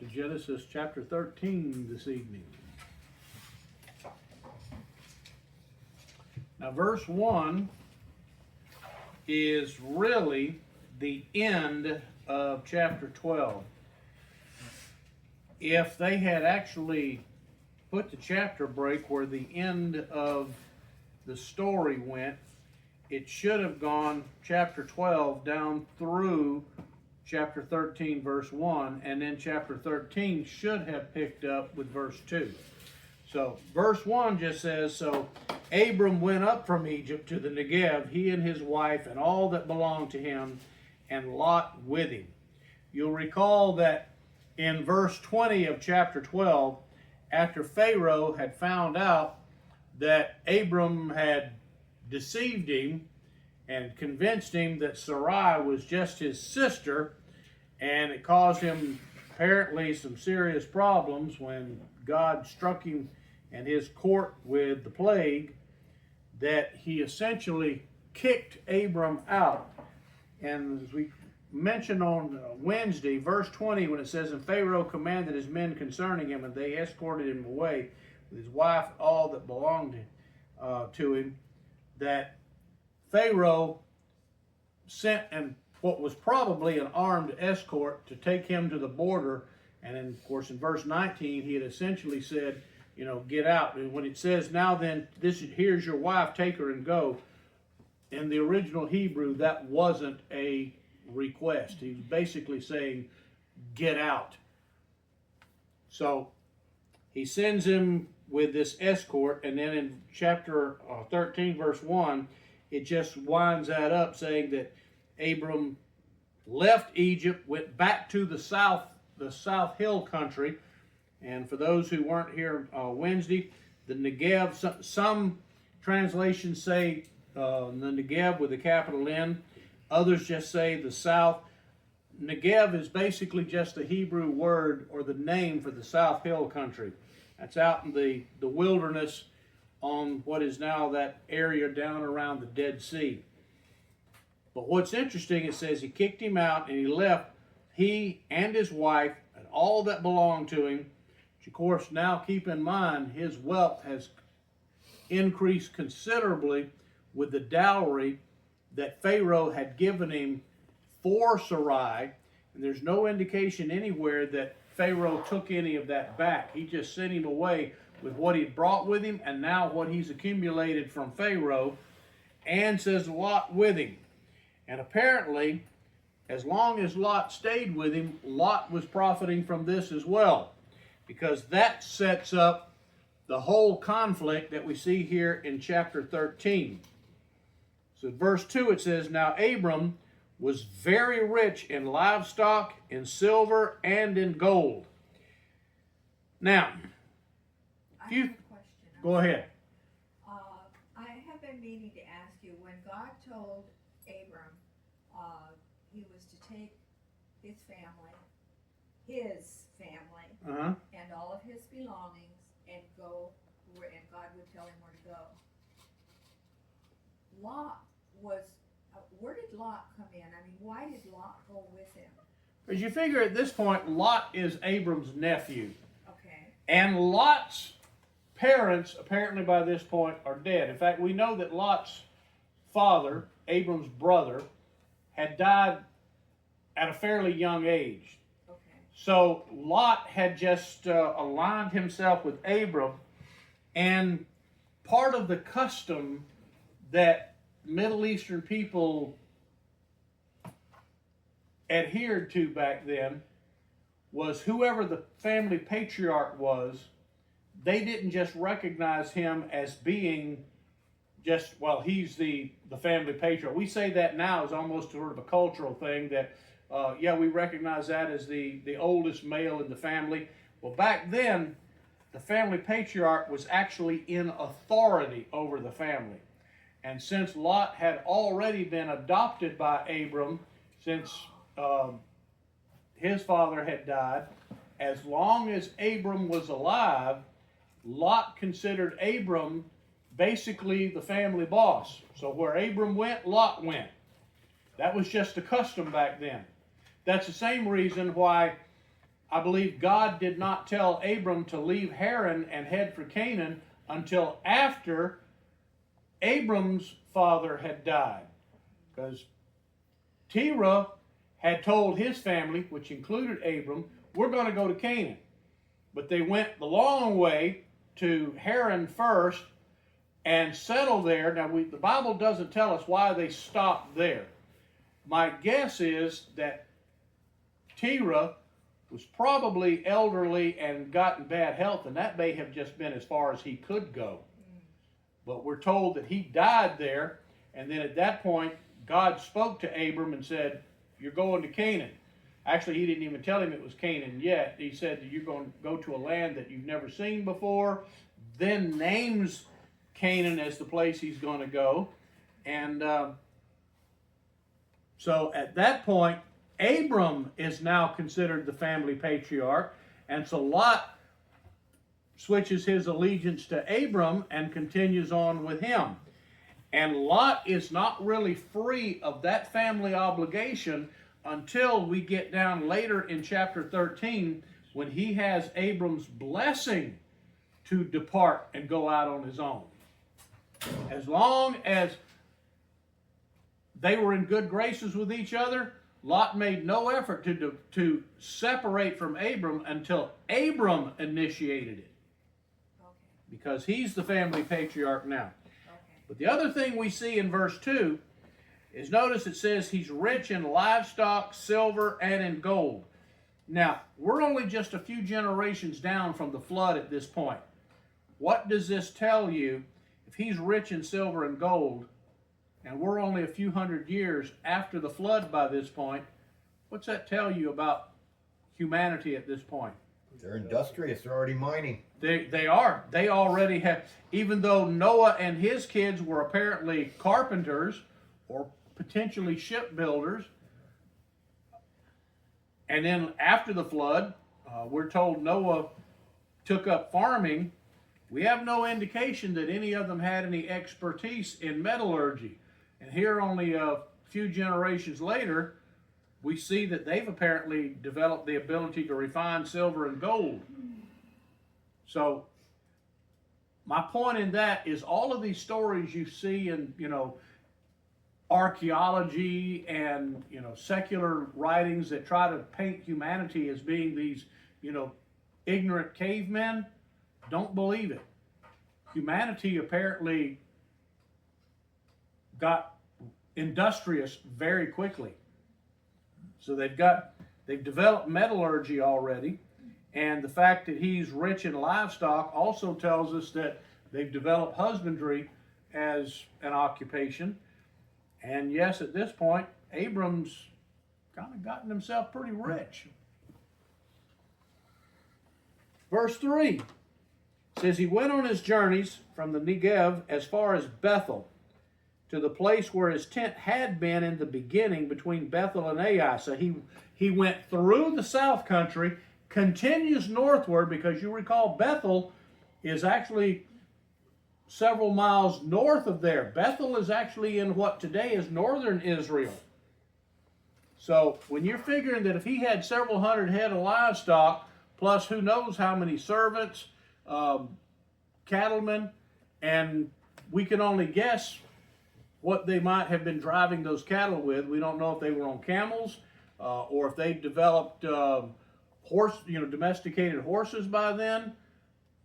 to Genesis chapter 13 this evening. Now, verse 1 is really the end of chapter 12. If they had actually put the chapter break where the end of the story went, it should have gone chapter 12 down through chapter 13 verse 1, and then chapter 13 should have picked up with verse 2. So verse 1 just says, so Abram went up from Egypt to the Negev, he and his wife and all that belonged to him, and Lot with him. You'll recall that in verse 20 of chapter 12, after Pharaoh had found out that Abram had deceived him and convinced him that Sarai was just his sister, and it caused him apparently some serious problems when God struck him and his court with the plague, that he essentially kicked Abram out. And as we mentioned on Wednesday, verse 20, when it says, and Pharaoh commanded his men concerning him, and they escorted him away with his wife and all that belonged to him, that Pharaoh sent what was probably an armed escort to take him to the border. And then, of course, in verse 19, he had essentially said, get out. And when it says, now then, here's your wife, take her and go. In the original Hebrew, that wasn't a request. He was basically saying, get out. So he sends him with this escort, and then in chapter 13, verse 1, it just winds that up saying that Abram left Egypt, went back to the south hill country. And for those who weren't here Wednesday, the Negev, some translations say the Negev with a capital N. Others just say the south. Negev is basically just the Hebrew word or the name for the south hill country. That's out in the wilderness on what is now that area down around the Dead Sea. But what's interesting, it says he kicked him out and he left, he and his wife and all that belonged to him. Which of course, now keep in mind, his wealth has increased considerably with the dowry that Pharaoh had given him for Sarai. And there's no indication anywhere that Pharaoh took any of that back. He just sent him away with what he brought with him and now what he's accumulated from Pharaoh, and says Lot with him. And apparently, as long as Lot stayed with him, Lot was profiting from this as well, because that sets up the whole conflict that we see here in chapter 13. So verse 2, it says, now Abram was very rich in livestock, in silver, and in gold. Now, I have a question. Go ahead. I have been meaning to ask you, when God told Abram he was to take his family, and all of his belongings, and go where, and God would tell him where to go. Where did Lot come in? I mean, why did Lot go with him? Because you figure at this point, Lot is Abram's nephew. Okay. And Lot's parents, apparently by this point, are dead. In fact, we know that Lot's father, Abram's brother, had died at a fairly young age. Okay. So Lot had just aligned himself with Abram, and part of the custom that Middle Eastern people adhered to back then was whoever the family patriarch was, they didn't just recognize him as being just, well, he's the family patriarch. We say that now as almost sort of a cultural thing that, we recognize that as the oldest male in the family. Well, back then, the family patriarch was actually in authority over the family. And since Lot had already been adopted by Abram, since his father had died, as long as Abram was alive, Lot considered Abram basically the family boss. So where Abram went, Lot went. That was just a custom back then. That's the same reason why I believe God did not tell Abram to leave Haran and head for Canaan until after Abram's father had died. Because Terah had told his family, which included Abram, we're going to go to Canaan. But they went the long way to Haran first and settled there. Now, the Bible doesn't tell us why they stopped there. My guess is that Terah was probably elderly and got in bad health, and that may have just been as far as he could go. But we're told that he died there, and then at that point, God spoke to Abram and said, you're going to Canaan. Actually, he didn't even tell him it was Canaan yet. He said that you're going to go to a land that you've never seen before, then names Canaan as the place he's going to go. And so at that point, Abram is now considered the family patriarch, and so Lot switches his allegiance to Abram and continues on with him. And Lot is not really free of that family obligation until we get down later in chapter 13 when he has Abram's blessing to depart and go out on his own. As long as they were in good graces with each other, Lot made no effort to separate from Abram until Abram initiated it. Okay. Because he's the family patriarch now. Okay. But the other thing we see in verse 2 is, notice it says he's rich in livestock, silver, and in gold. Now, we're only just a few generations down from the flood at this point. What does this tell you? If he's rich in silver and gold, and we're only a few hundred years after the flood by this point, what's that tell you about humanity at this point? They're industrious. They're already mining. They are. They already have, even though Noah and his kids were apparently carpenters or potentially shipbuilders, and then after the flood, we're told Noah took up farming. We have no indication that any of them had any expertise in metallurgy. And here, only a few generations later, we see that they've apparently developed the ability to refine silver and gold. So, my point in that is all of these stories you see in, archaeology and, secular writings that try to paint humanity as being these, ignorant cavemen, don't believe it. Humanity apparently got industrious very quickly. So they've developed metallurgy already, and the fact that he's rich in livestock also tells us that they've developed husbandry as an occupation. And yes, at this point, Abram's kind of gotten himself pretty rich. Verse 3 says he went on his journeys from the Negev as far as Bethel, to the place where his tent had been in the beginning between Bethel and Ai. So he went through the south country, continues northward, because you recall Bethel is actually several miles north of there. Bethel is actually in what today is northern Israel. So when you're figuring that if he had several hundred head of livestock, plus who knows how many servants, cattlemen, and we can only guess what they might have been driving those cattle with. We don't know if they were on camels or if they developed domesticated horses by then.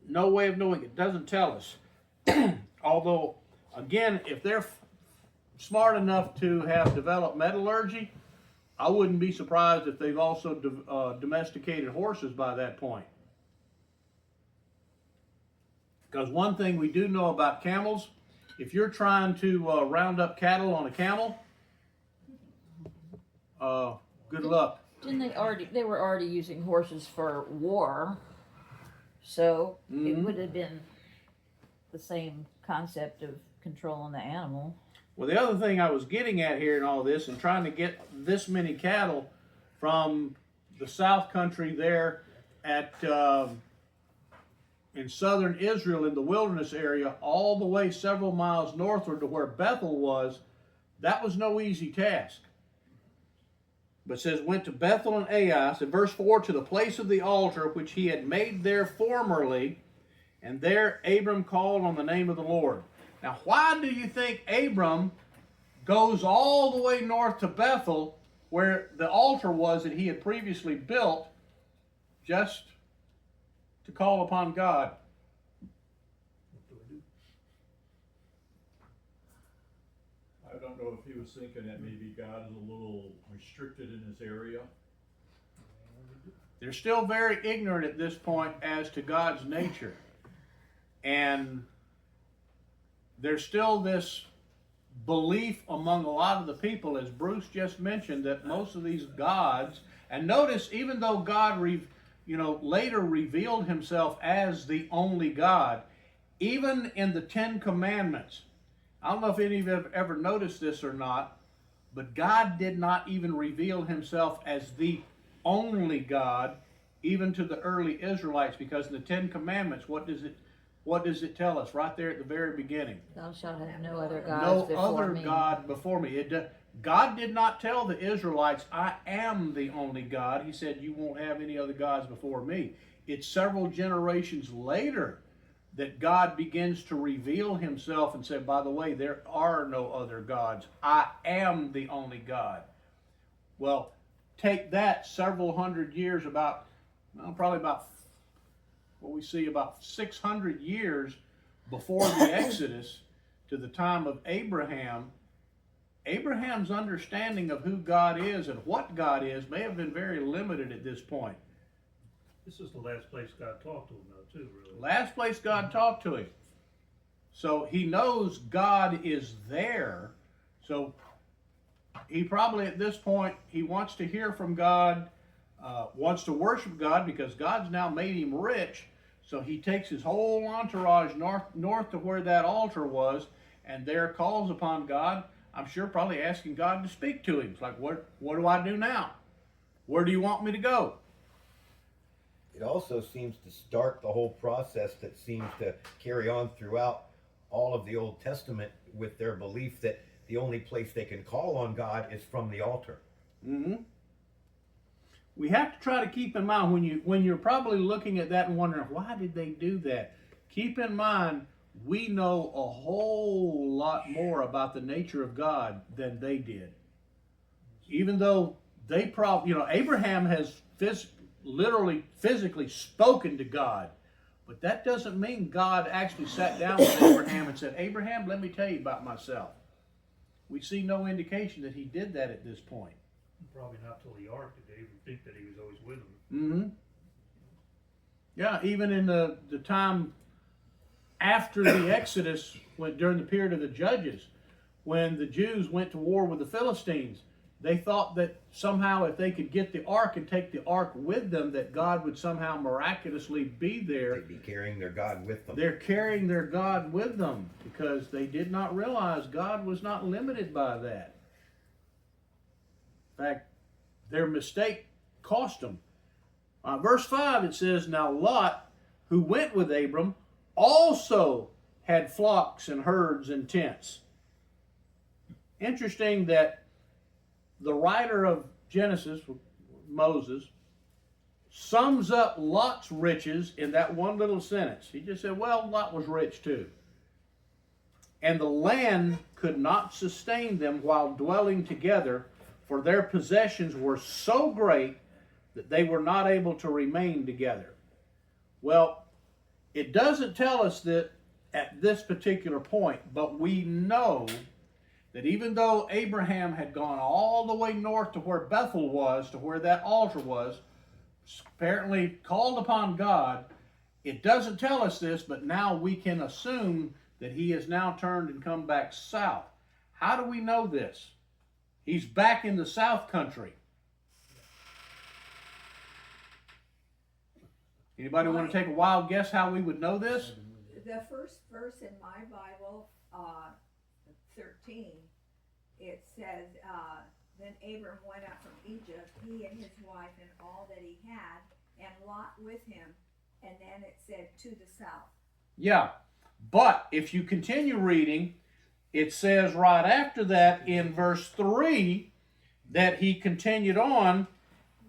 No way of knowing. It doesn't tell us. Although, again, if they're smart enough to have developed metallurgy, I wouldn't be surprised if they've also domesticated horses by that point. Because one thing we do know about camels, if you're trying to round up cattle on a camel, good luck. Didn't they were already using horses for war, so it would have been the same concept of controlling the animal. Well, the other thing I was getting at here in all this, and trying to get this many cattle from the south country there at in southern Israel in the wilderness area all the way several miles northward to where Bethel was, that was no easy task. but says, went to Bethel and Ai, in verse 4, to the place of the altar which he had made there formerly, and there Abram called on the name of the Lord. Now, why do you think Abram goes all the way north to Bethel, where the altar was that he had previously built, just to call upon God? I don't know if he was thinking that maybe God is a little restricted in this area. They're still very ignorant at this point as to God's nature. And there's still this belief among a lot of the people, as Bruce just mentioned, that most of these gods, and notice, even though God later revealed himself as the only God, even in the Ten Commandments, I don't know if any of you have ever noticed this or not, but God did not even reveal himself as the only God, even to the early Israelites, because in the Ten Commandments, what does it tell us right there at the very beginning? Thou shalt have no other gods No before other me. God before me. God did not tell the Israelites, I am the only God. He said, you won't have any other gods before me. It's several generations later that God begins to reveal himself and say, by the way, there are no other gods. I am the only God. Well, take that several hundred years, probably about 600 years before the Exodus to the time of Abraham. Abraham's understanding of who God is and what God is may have been very limited at this point. This is the last place God talked to him, though, too, really. Last place God talked to him. So he knows God is there. So he probably at this point, he wants to hear from God, wants to worship God, because God's now made him rich. So he takes his whole entourage north to where that altar was, and there calls upon God. I'm sure probably asking God to speak to him. It's like, what do I do now? Where do you want me to go? It also seems to start the whole process that seems to carry on throughout all of the Old Testament with their belief that the only place they can call on God is from the altar. Mm-hmm. We have to try to keep in mind when you're probably looking at that and wondering, why did they do that? Keep in mind, we know a whole lot more about the nature of God than they did. Even though they Abraham has physically spoken to God, but that doesn't mean God actually sat down with Abraham and said, Abraham, let me tell you about myself. We see no indication that he did that at this point. Probably not till the ark did they even think that he was always with them. Mm-hmm. Yeah, even in the time after the Exodus, during the period of the Judges, when the Jews went to war with the Philistines, they thought that somehow if they could get the ark and take the ark with them, that God would somehow miraculously be there. They'd be carrying their God with them. They're carrying their God with them because they did not realize God was not limited by that. In fact, their mistake cost them. Verse 5, it says, now Lot, who went with Abram, also had flocks and herds and tents. Interesting that the writer of Genesis, Moses, sums up Lot's riches in that one little sentence. He just said, well, Lot was rich too. And the land could not sustain them while dwelling together, for their possessions were so great that they were not able to remain together. Well, it doesn't tell us that at this particular point, but we know that even though Abraham had gone all the way north to where Bethel was, to where that altar was, apparently called upon God, it doesn't tell us this, but now we can assume that he has now turned and come back south. How do we know this? He's back in the south country. Anybody want to take a wild guess how we would know this? The first verse in my Bible, 13, it says, then Abram went out from Egypt, he and his wife and all that he had, and Lot with him. And then it said to the south. Yeah, but if you continue reading, it says right after that in verse 3, that he continued on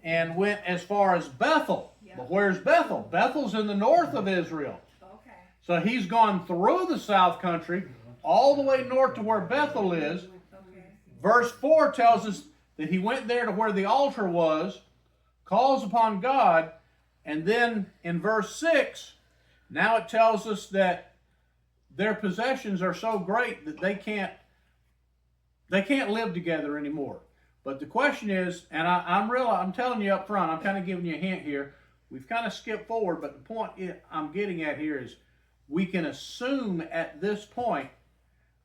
and went as far as Bethel. Yeah. But where's Bethel? Bethel's in the north of Israel. Okay. So he's gone through the south country, all the way north to where Bethel is. Okay. Verse 4 tells us that he went there to where the altar was, calls upon God, and then in verse 6, now it tells us that their possessions are so great that they can't live together anymore. But the question is, and I'm telling you up front, I'm kind of giving you a hint here. We've kind of skipped forward, but the point I'm getting at here is we can assume at this point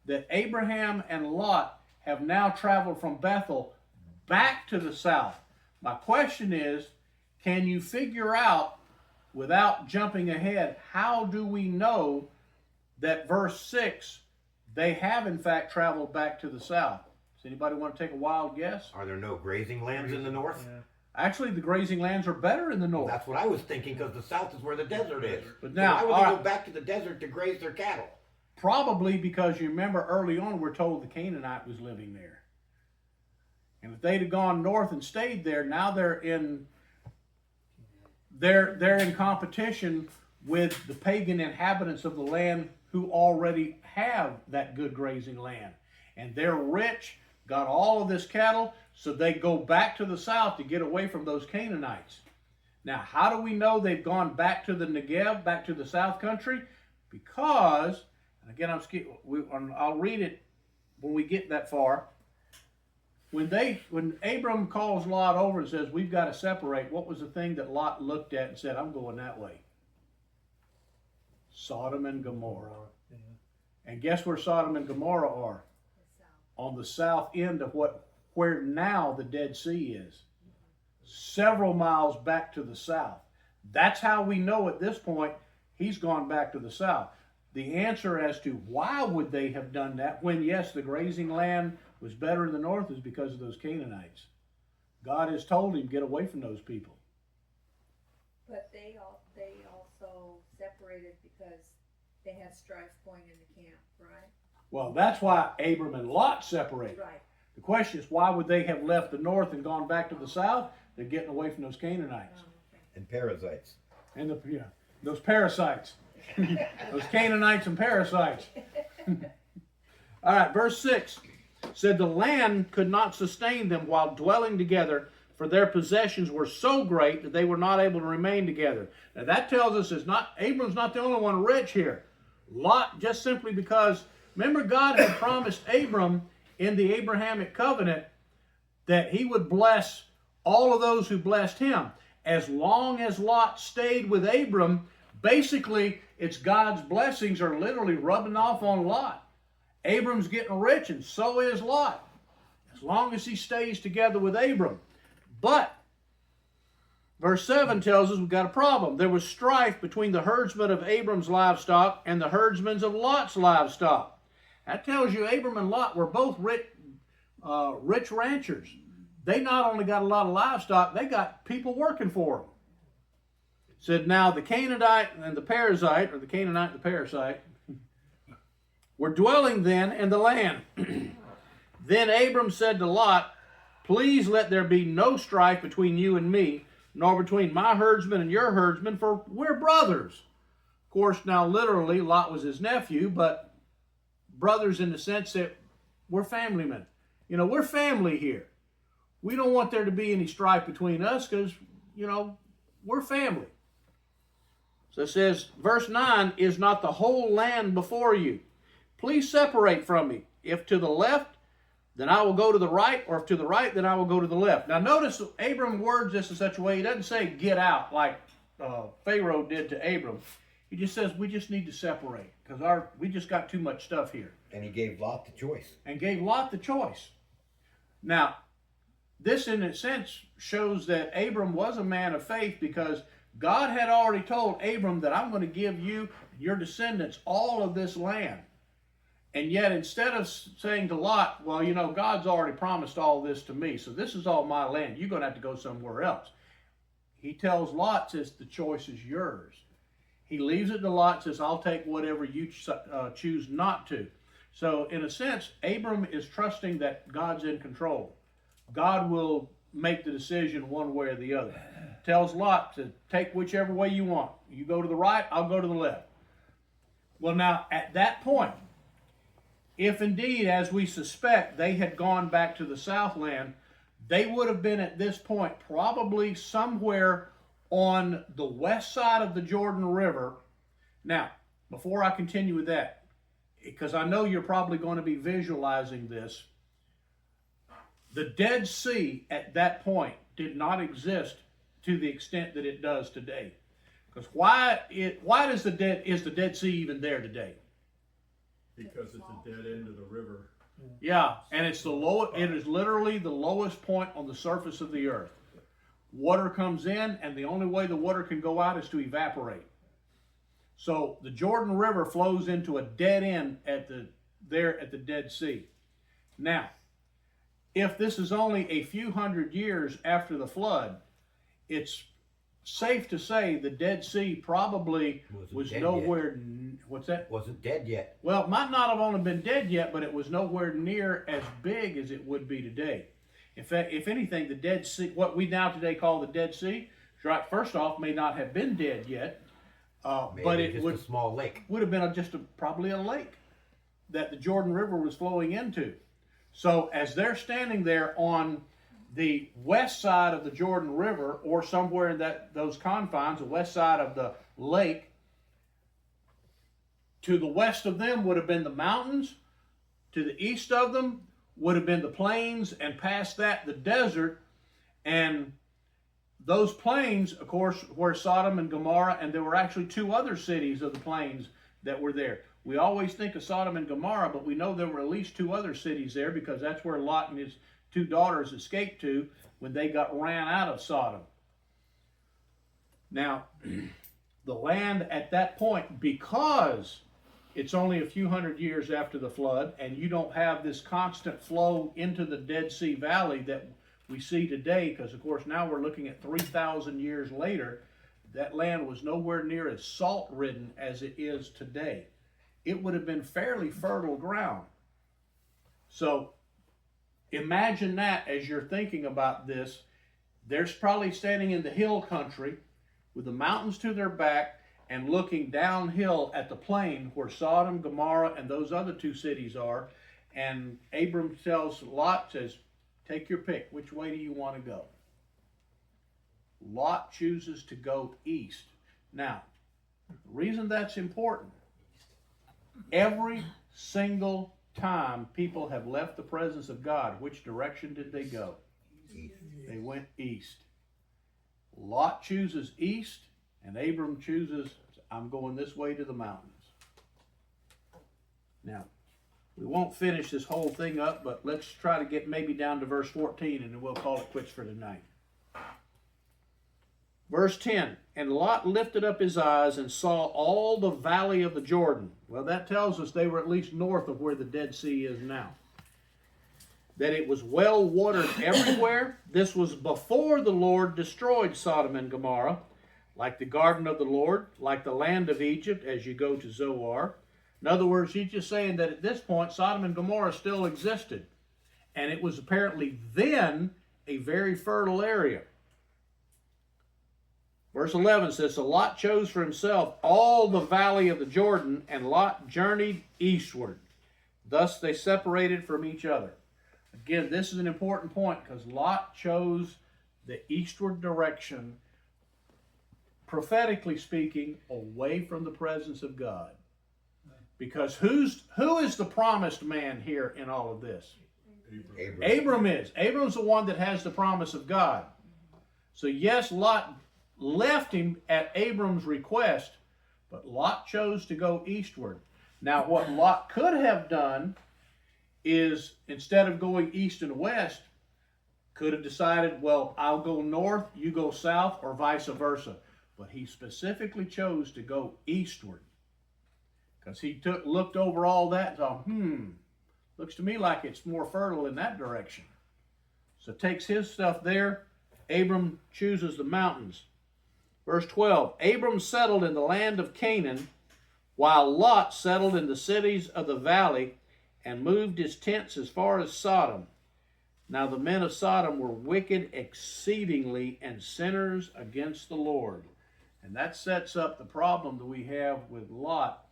that Abraham and Lot have now traveled from Bethel back to the south. My question is, can you figure out, without jumping ahead, how do we know that verse 6, they have in fact traveled back to the south? Does anybody want to take a wild guess? Are there no grazing lands in the north? Yeah. Actually, the grazing lands are better in the north. That's what I was thinking, because the south is where the desert is. But now, so why would all they right. go back to the desert to graze their cattle? Probably because you remember early on we're told the Canaanite was living there. And if they'd have gone north and stayed there, now they're in competition with the pagan inhabitants of the land who already have that good grazing land. And they're rich, got all of this cattle, so they go back to the south to get away from those Canaanites. Now, how do we know they've gone back to the Negev, back to the south country? Because, and again, I'll read it when we get that far. When Abram calls Lot over and says, we've got to separate, what was the thing that Lot looked at and said, I'm going that way? Sodom and Gomorrah. Yeah. And guess where Sodom and Gomorrah are? On the south end of where now the Dead Sea is. Several miles back to the south. That's how we know at this point he's gone back to the south. The answer as to why would they have done that when, yes, the grazing land was better in the north is because of those Canaanites. God has told him, get away from those people. But they also separated because they had strife going in the camp, right? Well, that's why Abram and Lot separated. Right. The question is, why would they have left the north and gone back to the south? They're getting away from those Canaanites. Okay. And parasites. And those parasites. Those Canaanites and parasites. All right, verse 6 said the land could not sustain them while dwelling together, for their possessions were so great that they were not able to remain together. Now that tells us Abram's not the only one rich here. Lot, just simply because, remember, God had promised Abram in the Abrahamic covenant that he would bless all of those who blessed him. As long as Lot stayed with Abram, basically it's God's blessings are literally rubbing off on Lot. Abram's getting rich and so is Lot, as long as he stays together with Abram. But verse 7 tells us we've got a problem. There was strife between the herdsmen of Abram's livestock and the herdsmen of Lot's livestock. That tells you Abram and Lot were both rich ranchers. They not only got a lot of livestock, they got people working for them. It said, now the Canaanite and the Perizzite, or the Canaanite and the Parasite, were dwelling then in the land. Then Abram said to Lot, please let there be no strife between you and me, nor between my herdsmen and your herdsmen, for we're brothers. Of course, now literally, Lot was his nephew, but brothers in the sense that we're family men. We're family here. We don't want there to be any strife between us because, we're family. So it says, verse 9, is not the whole land before you? Please separate from me. If to the left, then I will go to the right, or if to the right, then I will go to the left. Now notice Abram words this in such a way, he doesn't say get out like Pharaoh did to Abram. He just says we just need to separate because we just got too much stuff here. And he gave Lot the choice. And gave Lot the choice. Now, this in a sense shows that Abram was a man of faith because God had already told Abram that I'm going to give you, your descendants, all of this land. And yet instead of saying to Lot, well, God's already promised all this to me, so this is all my land. You're going to have to go somewhere else. He tells Lot, says, the choice is yours. He leaves it to Lot, says, I'll take whatever you choose not to. So in a sense, Abram is trusting that God's in control. God will make the decision one way or the other. Tells Lot to take whichever way you want. You go to the right, I'll go to the left. Well, now, at that point, if indeed, as we suspect, they had gone back to the Southland, they would have been at this point probably somewhere on the west side of the Jordan River. Now, before I continue with that, because I know you're probably going to be visualizing this, the Dead Sea at that point did not exist to the extent that it does today. Because why is the Dead Sea even there today? Because it's a dead end of the river. Yeah, and it is literally the lowest point on the surface of the earth. Water comes in, and the only way the water can go out is to evaporate. So the Jordan River flows into a dead end at the Dead Sea. Now, if this is only a few hundred years after the flood, it's safe to say the Dead Sea probably was nowhere. What's that? Wasn't dead yet. Well, it might not have only been dead yet, but it was nowhere near as big as it would be today. In fact, if anything, the Dead Sea, what we now today call the Dead Sea, right, first off, may not have been dead yet, but it would a small lake. Would have been probably a lake that the Jordan River was flowing into. So as they're standing there on the west side of the Jordan River, or somewhere in those confines, the west side of the lake, to the west of them would have been the mountains, to the east of them would have been the plains, and past that the desert. And those plains, of course, were Sodom and Gomorrah, and there were actually two other cities of the plains that were there. We always think of Sodom and Gomorrah, but we know there were at least two other cities there, because that's where Lot and his two daughters escaped to when they got ran out of Sodom. Now, the land at that point, because it's only a few hundred years after the flood, and you don't have this constant flow into the Dead Sea Valley that we see today, because of course now we're looking at 3,000 years later, that land was nowhere near as salt-ridden as it is today. It would have been fairly fertile ground. So imagine that as you're thinking about this. They're probably standing in the hill country with the mountains to their back and looking downhill at the plain where Sodom, Gomorrah, and those other two cities are. And Abram tells Lot, says, take your pick. Which way do you want to go? Lot chooses to go east. Now, the reason that's important, every single time people have left the presence of God, which direction did they go? East. They went east. Lot chooses east, and Abram chooses, I'm going this way to the mountains. Now, we won't finish this whole thing up, but let's try to get maybe down to verse 14, and then we'll call it quits for tonight. Verse 10, and Lot lifted up his eyes and saw all the valley of the Jordan. Well, that tells us they were at least north of where the Dead Sea is now. That it was well watered everywhere. This was before the Lord destroyed Sodom and Gomorrah, like the garden of the Lord, like the land of Egypt as you go to Zoar. In other words, he's just saying that at this point, Sodom and Gomorrah still existed. And it was apparently then a very fertile area. Verse 11 says, so Lot chose for himself all the valley of the Jordan, and Lot journeyed eastward. Thus they separated from each other. Again, this is an important point, because Lot chose the eastward direction, prophetically speaking, away from the presence of God. Because who is the promised man here in all of this? Abram is. Abram's the one that has the promise of God. So yes, Lot left him at Abram's request, but Lot chose to go eastward. Now, what Lot could have done is, instead of going east and west, could have decided, well, I'll go north, you go south, or vice versa. But he specifically chose to go eastward, because he looked over all that and thought, looks to me like it's more fertile in that direction. So takes his stuff there. Abram chooses the mountains. Verse 12, Abram settled in the land of Canaan, while Lot settled in the cities of the valley and moved his tents as far as Sodom. Now the men of Sodom were wicked exceedingly and sinners against the Lord. And that sets up the problem that we have with Lot,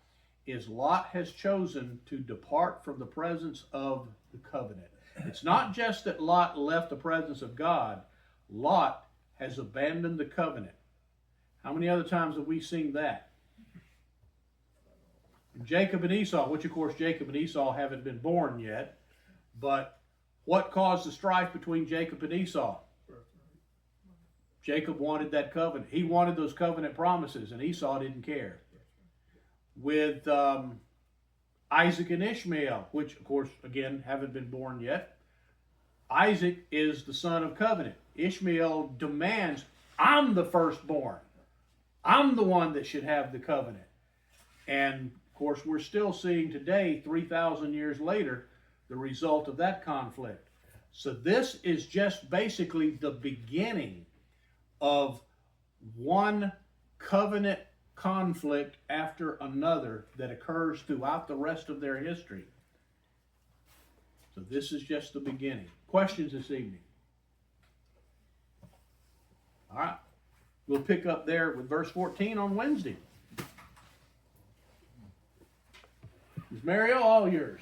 is Lot has chosen to depart from the presence of the covenant. It's not just that Lot left the presence of God. Lot has abandoned the covenant. How many other times have we seen that? Jacob and Esau, which of course Jacob and Esau haven't been born yet, but what caused the strife between Jacob and Esau? Jacob wanted that covenant. He wanted those covenant promises, and Esau didn't care. With Isaac and Ishmael, which of course, again, haven't been born yet. Isaac is the son of covenant. Ishmael demands, I'm the firstborn. I'm the one that should have the covenant. And of course, we're still seeing today, 3,000 years later, the result of that conflict. So this is just basically the beginning of one covenant conflict after another that occurs throughout the rest of their history. So this is just the beginning. Questions this evening? All right. We'll pick up there with verse 14 on Wednesday. Ms. Mario, all yours.